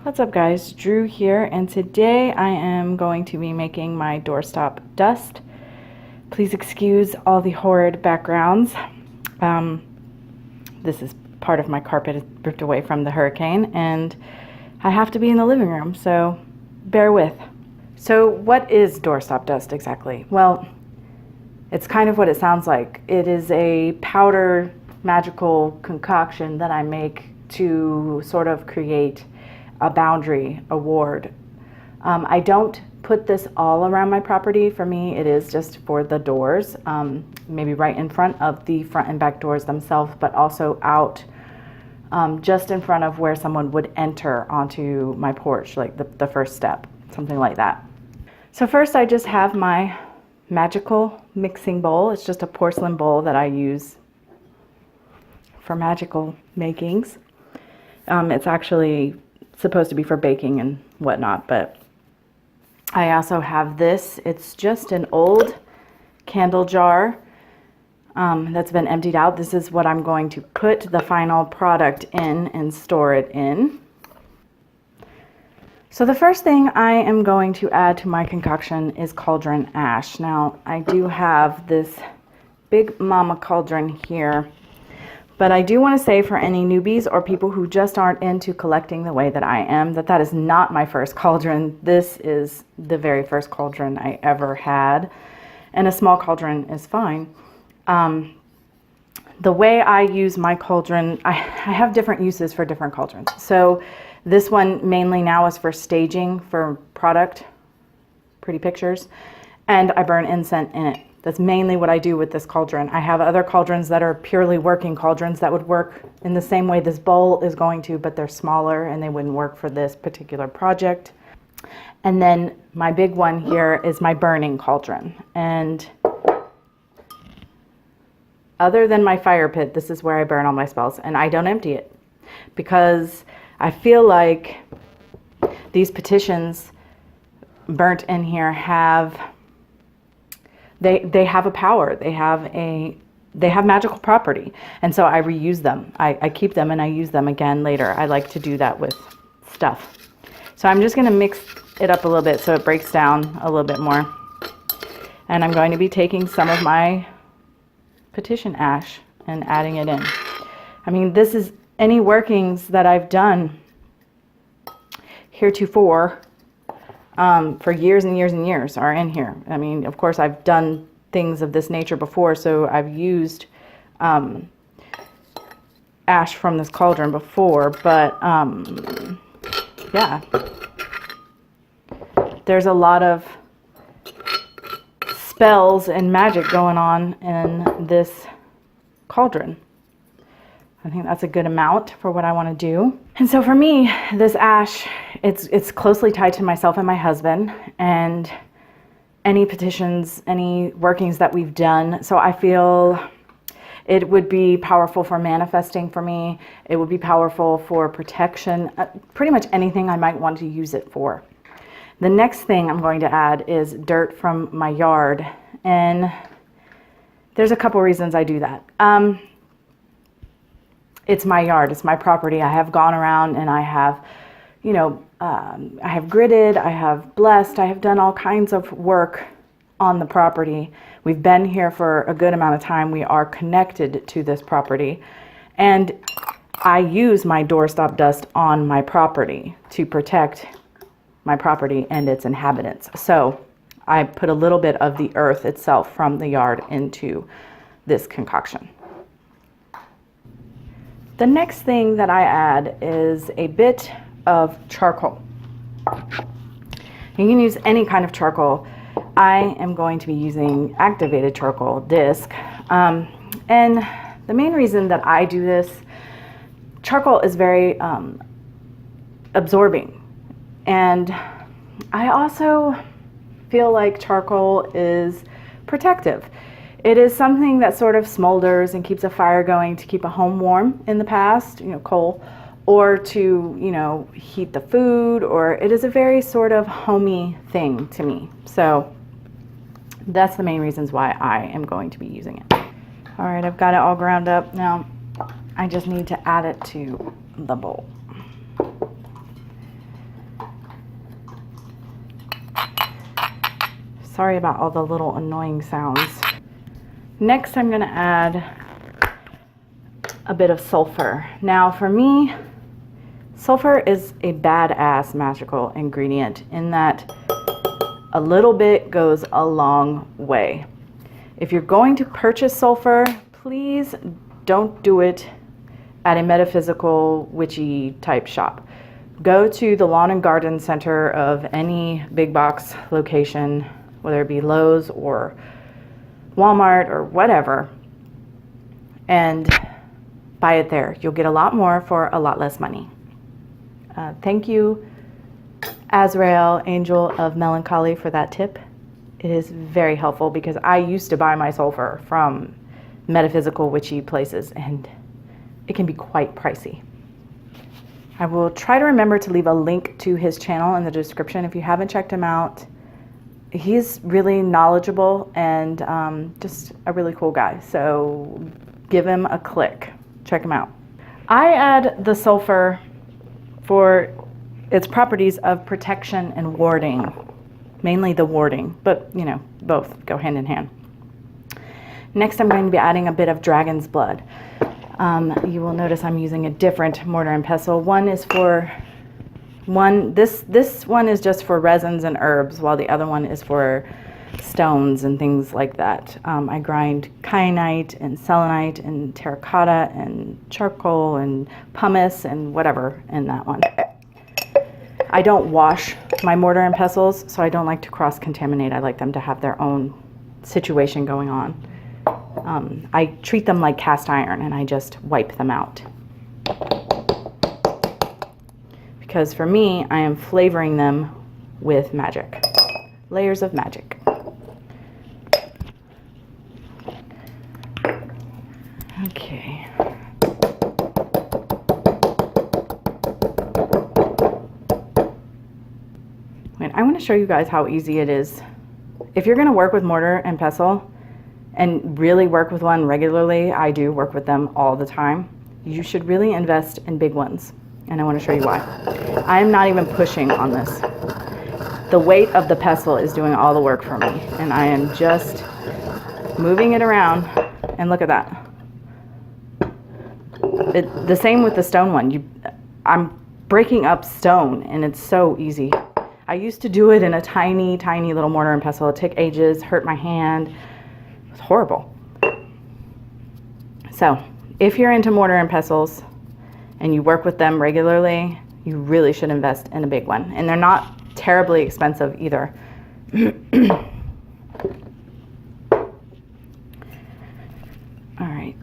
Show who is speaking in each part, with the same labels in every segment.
Speaker 1: What's up guys, Drew here, and today I am going to be making my doorstop dust. Please excuse all the horrid backgrounds. This is part of my carpet ripped away from the hurricane, and I have to be in the living room, so bear with. So what is doorstop dust exactly? Well, it's kind of what it sounds like. It is a powder magical concoction that I make to sort of create a boundary, a ward. I don't put this all around my property. For me, it is just for the doors, maybe right in front of the front and back doors themselves, but also out just in front of where someone would enter onto my porch, like the first step, something like that. So first I just have my magical mixing bowl. It's just a porcelain bowl that I use for magical makings. It's actually supposed to be for baking and whatnot, but I also have this. It's just an old candle jar that's been emptied out. This is what I'm going to put the final product in and store it in. So the first thing I am going to add to my concoction is cauldron ash. Now I do have this big mama cauldron here, but I do want to say for any newbies or people who just aren't into collecting the way that I am, that is not my first cauldron. This is the very first cauldron I ever had, and a small cauldron is fine. The way I use my cauldron, I have different uses for different cauldrons. So this one mainly now is for staging for product, pretty pictures, and I burn incense in it. That's mainly what I do with this cauldron. I have other cauldrons that are purely working cauldrons that would work in the same way this bowl is going to, but they're smaller and they wouldn't work for this particular project. And then my big one here is my burning cauldron. And other than my fire pit, this is where I burn all my spells, and I don't empty it because I feel like these petitions burnt in here have They have a power. They have magical property, and so I reuse them. I keep them and I use them again later. I like to do that with stuff. So I'm just going to mix it up a little bit so it breaks down a little bit more. And I'm going to be taking some of my petition ash and adding it in. I mean, this is any workings that I've done heretofore. For years and years and years are in here. I mean, of course, I've done things of this nature before, so I've used ash from this cauldron before, but yeah, there's a lot of spells and magic going on in this cauldron. I think that's a good amount for what I want to do. And so for me, this ash, it's closely tied to myself and my husband, and any petitions, any workings that we've done. So I feel it would be powerful for manifesting for me. It would be powerful for protection, pretty much anything I might want to use it for. The next thing I'm going to add is dirt from my yard. And there's a couple reasons I do that. It's my yard, it's my property. I have gone around and I have, I have gridded, I have blessed, I have done all kinds of work on the property. We've been here for a good amount of time. We are connected to this property. And I use my doorstop dust on my property to protect my property and its inhabitants. So I put a little bit of the earth itself from the yard into this concoction. The next thing that I add is a bit of charcoal. You can use any kind of charcoal. I am going to be using activated charcoal disc. And the main reason that I do this, charcoal is very absorbing. And I also feel like charcoal is protective. It is something that sort of smolders and keeps a fire going to keep a home warm in the past, coal, or to, heat the food, or it is a very sort of homey thing to me. So that's the main reasons why I am going to be using it. All right, I've got it all ground up. Now I just need to add it to the bowl. Sorry about all the little annoying sounds. Next, I'm gonna add a bit of sulfur. Now for me, sulfur is a badass magical ingredient in that a little bit goes a long way. If you're going to purchase sulfur, please don't do it at a metaphysical, witchy type shop. Go to the lawn and garden center of any big box location, whether it be Lowe's or Walmart or whatever, and buy it there. You'll get a lot more for a lot less money. Thank you, Azrael, Angel of Melancholy, for that tip. It is very helpful because I used to buy my sulfur from metaphysical witchy places and it can be quite pricey. I will try to remember to leave a link to his channel in the description if you haven't checked him out. He's really knowledgeable and just a really cool guy. So give him a click. Check him out. I add the sulfur for its properties of protection and warding, mainly the warding, but you know, both go hand in hand. Next, I'm going to be adding a bit of dragon's blood. You will notice I'm using a different mortar and pestle. This one is just for resins and herbs, while the other one is for stones and things like that. I grind kyanite and selenite and terracotta and charcoal and pumice and whatever in that one. I don't wash my mortar and pestles, so I don't like to cross-contaminate. I like them to have their own situation going on. I treat them like cast iron and I just wipe them out. Because for me, I am flavoring them with magic. Layers of magic. Okay. Wait, I want to show you guys how easy it is. If you're going to work with mortar and pestle and really work with one regularly, I do work with them all the time, you should really invest in big ones. And I want to show you why. I am not even pushing on this. The weight of the pestle is doing all the work for me. And I am just moving it around. And look at that. The same with the stone one. I'm breaking up stone and it's so easy. I used to do it in a tiny, tiny little mortar and pestle. It took ages, hurt my hand. It was horrible. So if you're into mortar and pestles, and you work with them regularly, you really should invest in a big one. And they're not terribly expensive either. All right.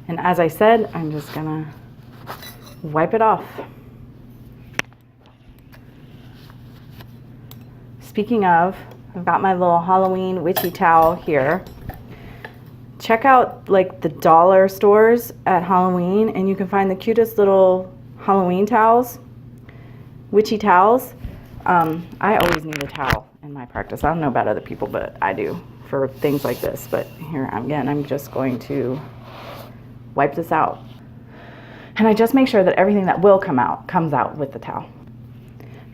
Speaker 1: And as I said, I'm just gonna wipe it off. Speaking of, I've got my little Halloween witchy towel here. Check out like the dollar stores at Halloween and you can find the cutest little Halloween towels, witchy towels. I always need a towel in my practice. I don't know about other people, but I do for things like this. But here again, I'm just going to wipe this out. And I just make sure that everything that will come out comes out with the towel.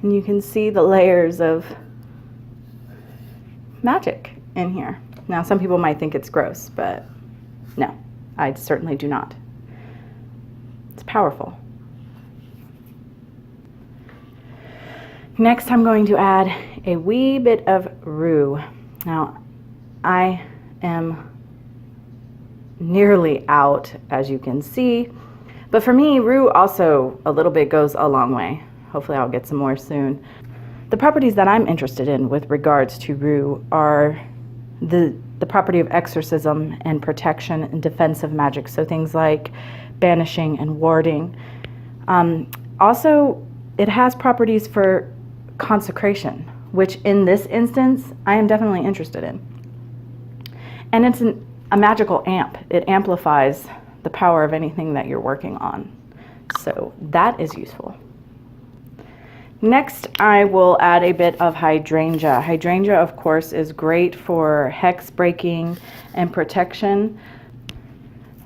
Speaker 1: And you can see the layers of magic in here. Now, some people might think it's gross, but no, I certainly do not. It's powerful. Next, I'm going to add a wee bit of rue. Now, I am nearly out, as you can see, but for me, rue also a little bit goes a long way. Hopefully I'll get some more soon. The properties that I'm interested in with regards to rue are the property of exorcism and protection and defensive magic. So things like banishing and warding. Also, it has properties for consecration, which in this instance, I am definitely interested in. And it's a magical amp. It amplifies the power of anything that you're working on. So that is useful. Next, I will add a bit of hydrangea. Hydrangea, of course, is great for hex breaking and protection.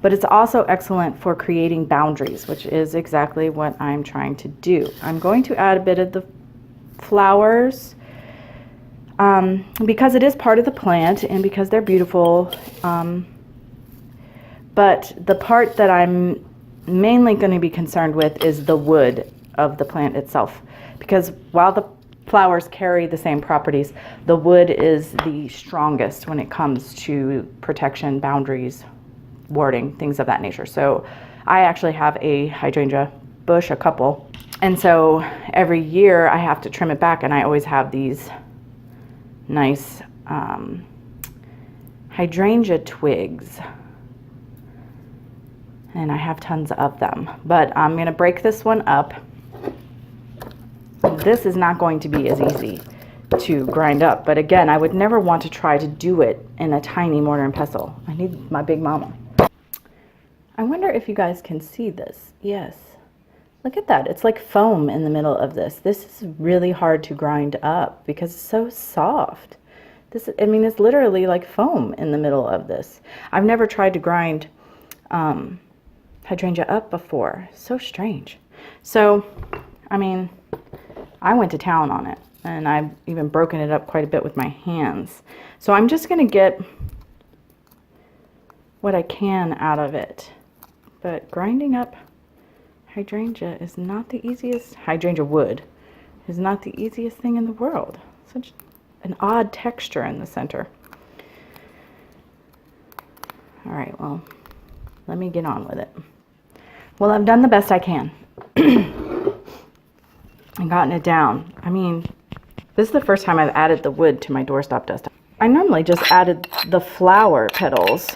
Speaker 1: but it's also excellent for creating boundaries, which is exactly what I'm trying to do. I'm going to add a bit of the flowers because it is part of the plant and because they're beautiful. But the part that I'm mainly going to be concerned with is the wood of the plant itself, because while the flowers carry the same properties, the wood is the strongest when it comes to protection, boundaries, warding, things of that nature. So I actually have a hydrangea bush, a couple, and so every year I have to trim it back, and I always have these nice hydrangea twigs, and I have tons of them. But I'm going to break this one up. This is not going to be as easy to grind up, but again, I would never want to try to do it in a tiny mortar and pestle. I need my big mama. I wonder if you guys can see this. Yes. Look at that. It's like foam in the middle of this. This is really hard to grind up because it's so soft. This, I mean, it's literally like foam in the middle of this. I've never tried to grind hydrangea up before. So strange. So, I mean, I went to town on it, and I've even broken it up quite a bit with my hands. So I'm just going to get what I can out of it. But grinding up hydrangea is not the easiest, hydrangea wood is not the easiest thing in the world. Such an odd texture in the center. All right, well, let me get on with it. Well, I've done the best I can. And gotten it down. I mean, this is the first time I've added the wood to my doorstop dust. I normally just added the flower petals,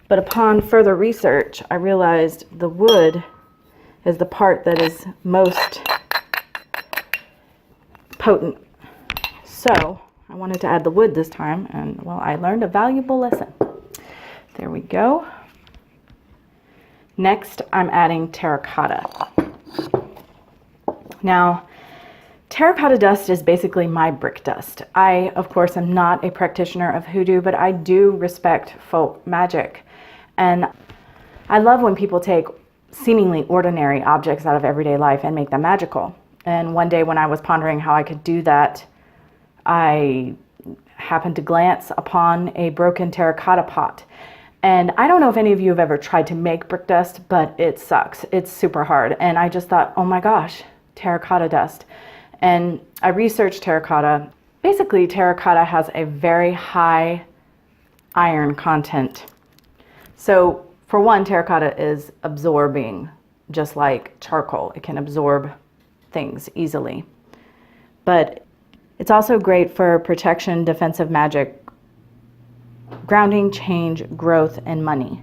Speaker 1: but upon further research, I realized the wood is the part that is most potent. So I wanted to add the wood this time, and well, I learned a valuable lesson. There we go. Next, I'm adding terracotta. Now, terracotta dust is basically my brick dust. I, of course, am not a practitioner of hoodoo, but I do respect folk magic. And I love when people take seemingly ordinary objects out of everyday life and make them magical. And one day when I was pondering how I could do that, I happened to glance upon a broken terracotta pot. And I don't know if any of you have ever tried to make brick dust, but it sucks. It's super hard. And I just thought, oh my gosh, terracotta dust. And I researched terracotta. Basically, terracotta has a very high iron content. So for one, terracotta is absorbing, just like charcoal. It can absorb things easily. But it's also great for protection, defensive magic, grounding, change, growth, and money.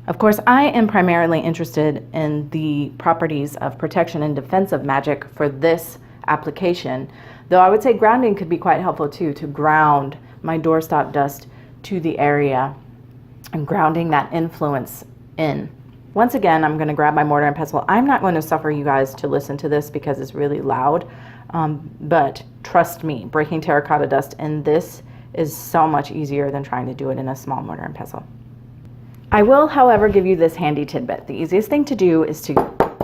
Speaker 1: Of course, I am primarily interested in the properties of protection and defensive magic for this application, though I would say grounding could be quite helpful too, to ground my doorstop dust to the area and grounding that influence in. Once again, I'm going to grab my mortar and pestle. I'm not going to suffer you guys to listen to this because it's really loud, but trust me, breaking terracotta dust in this is so much easier than trying to do it in a small mortar and pestle. I will, however, give you this handy tidbit. The easiest thing to do is to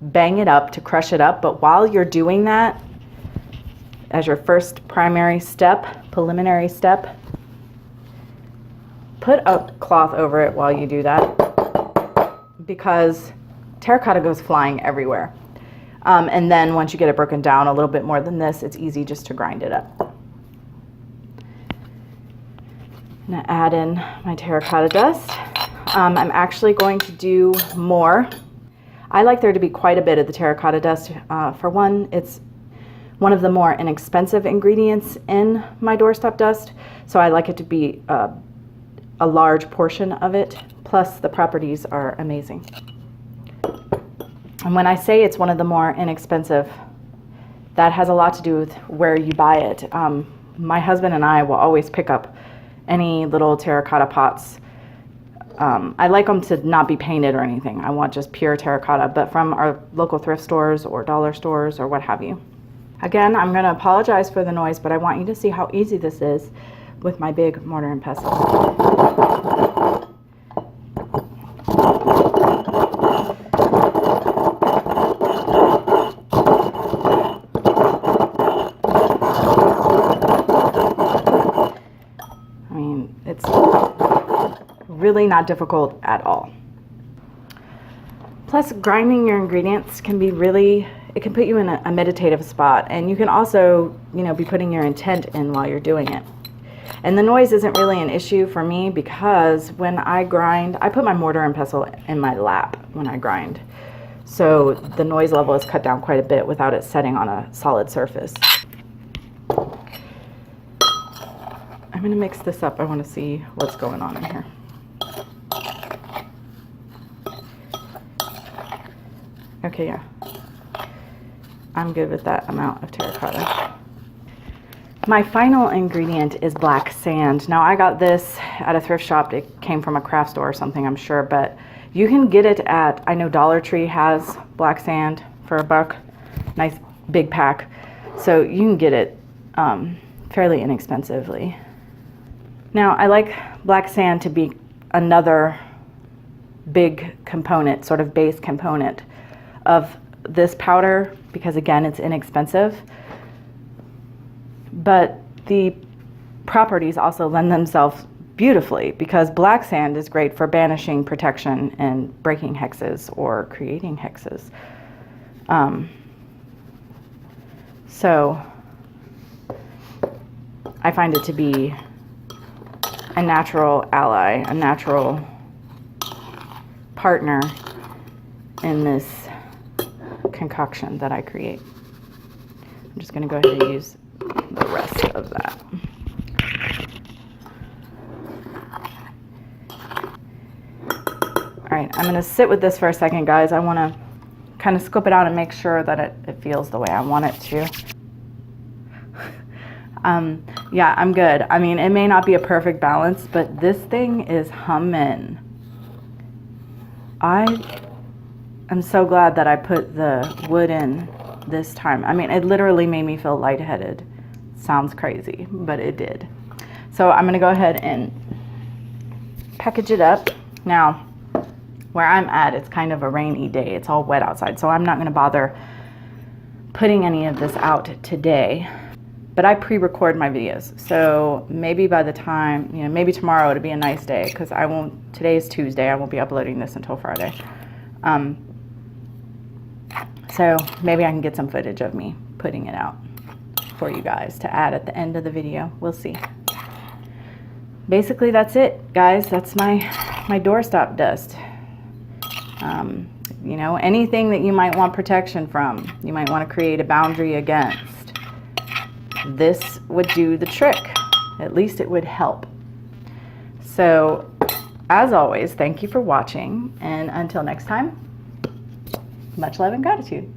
Speaker 1: bang it up, to crush it up, but while you're doing that, as your first primary step, preliminary step, put a cloth over it while you do that, because terracotta goes flying everywhere. And then once you get it broken down a little bit more than this, it's easy just to grind it up. I'm going to add in my terracotta dust. I'm actually going to do more. I like there to be quite a bit of the terracotta dust. For one, it's one of the more inexpensive ingredients in my doorstop dust, so I like it to be a large portion of it, plus the properties are amazing. And when I say it's one of the more inexpensive, that has a lot to do with where you buy it. My husband and I will always pick up any little terracotta pots. I like them to not be painted or anything. I want just pure terracotta, but from our local thrift stores or dollar stores or what have you. Again, I'm going to apologize for the noise, but I want you to see how easy this is with my big mortar and pestle. really not difficult at all. Plus, grinding your ingredients can be it can put you in a meditative spot, and you can also, be putting your intent in while you're doing it. And the noise isn't really an issue for me because when I grind, I put my mortar and pestle in my lap when I grind. So the noise level is cut down quite a bit without it setting on a solid surface. I'm going to mix this up. I want to see what's going on in here. Okay, yeah. I'm good with that amount of terracotta. My final ingredient is black sand. Now I got this at a thrift shop. It came from a craft store or something, I'm sure, but you can get it at, I know Dollar Tree has black sand for $1. Nice big pack. So you can get it fairly inexpensively. Now I like black sand to be another big component, sort of base component of this powder because again, it's inexpensive. But the properties also lend themselves beautifully because black sand is great for banishing, protection, and breaking hexes or creating hexes. So I find it to be a natural ally, a natural partner in this concoction that I create. I'm just going to go ahead and use the rest of that. All right, I'm going to sit with this for a second, guys. I want to kind of scoop it out and make sure that it feels the way I want it to. Yeah, I'm good. I mean, it may not be a perfect balance, but this thing is humming. I am so glad that I put the wood in this time. I mean, it literally made me feel lightheaded. Sounds crazy, but it did. So I'm gonna go ahead and package it up. Now, where I'm at, it's kind of a rainy day. It's all wet outside, so I'm not gonna bother putting any of this out today. But I pre-record my videos, so maybe by the time, maybe tomorrow it'll be a nice day because today is Tuesday, I won't be uploading this until Friday. So maybe I can get some footage of me putting it out for you guys to add at the end of the video. We'll see. Basically, that's it, guys. That's my doorstop dust. Anything that you might want protection from, you might want to create a boundary against, this would do the trick. At least it would help. So, as always, thank you for watching, and until next time, much love and gratitude.